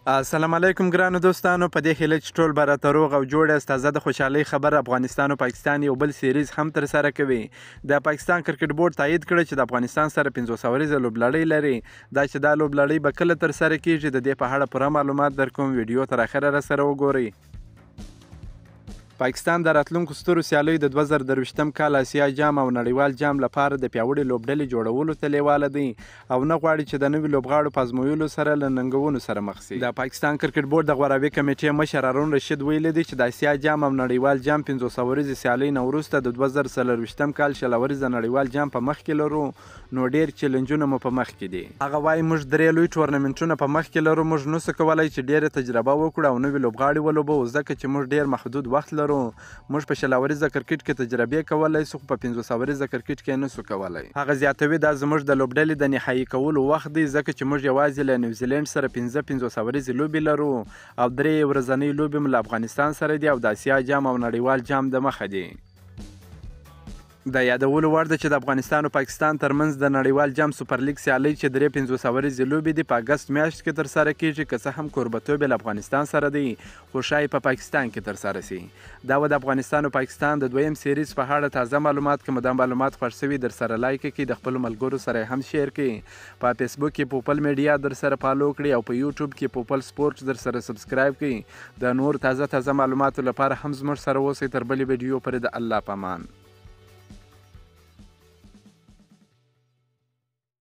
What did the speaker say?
السلام علیکم ګرانو دوستانو، په دې هیله چې ټول به راته روغ او جوړ یاست. تازه د خوشحالۍ خبر افغانستان او پاکستان یو بل سیریز هم ترسره کوي. د پاکستان کرکټ بورډ تایید کړی چې د افغانستان سره 500 ورځې لوبلړۍ لري. دا لوبلړۍ به کله ترسره کیږي د دې په اړه پوره معلومات درکوم. ویډیو تر اخره راسره وګورئ. پاکستان د راتلونکو سترو سیالیو د 2023م کال اسیا جام او نړیوال جام لپاره د پیاوړې لوبډلې جوړولو ته لیواله دی او نه غواړي چې د نوي لوبغاړو په ازمویلو سره له ننګونو سره مخ شي. د پاکستان کرکټ بورډ د غوراوي کمیټې مشر هارون رشید ویلي دی چې د اسیا جام او نړیوال جام 500 ورځې سیالۍ نه وروسته د 2023م کال 100 ورځې نړیوال جام په مخ کې لرو، نو ډیر چیلنجونه مو په مخ کې دي. هغه وایي موږ درې لوی ټورنمنټونه په مخ کې لرو، موږ نشو کولی چې ډیره تجربه وکړو او نوي لوبغاړي ولوبو ځکه چې موږ ډیر محدود وخت لرو. موږ په 100 ورځې کرکټ کې تجربې کولی شو، خو په 500 ورځې کرکټ کې نشو کولی. هغه زیاتوي دا زموږ د لوبډلې د نهایي کولو وخت دی ځکه چې موږ یوازې له نیوزیلینډ سره 500 ورځې لوبې لرو او 3 ورځنۍ لوبې مو له افغانستان سره دي او د اسیا جام او نړیوال جام د مخه دي. د یادولو وړ ده چې د افغانستان او پاکستان ترمنځ د نړیوال جام سوپر لیګ سیالۍ چې 500 ورځې لوبې دي په اګست میاشت کې ترسره کیږي، که څه هم کوربتوب له افغانستان سره دی خو ښایي په پاکستان کې ترسره شي. دا و د افغانستان او پاکستان د دویم سیریز په اړه تازه معلومات. که مو دا معلومات خوښ شوي درسره لایک کړئ، د خپلو ملګرو سره هم شیر کړئ، په فیسبوک کې پوپل میډیا درسره فالو کړئ او په یوټیوب کې پوپل سپورټ درسره سبسکرایب کړئ. د نور تازه معلوماتو لپاره هم زموږ سره اوسئ. تر بلې ویډیو پورې د الله په امان.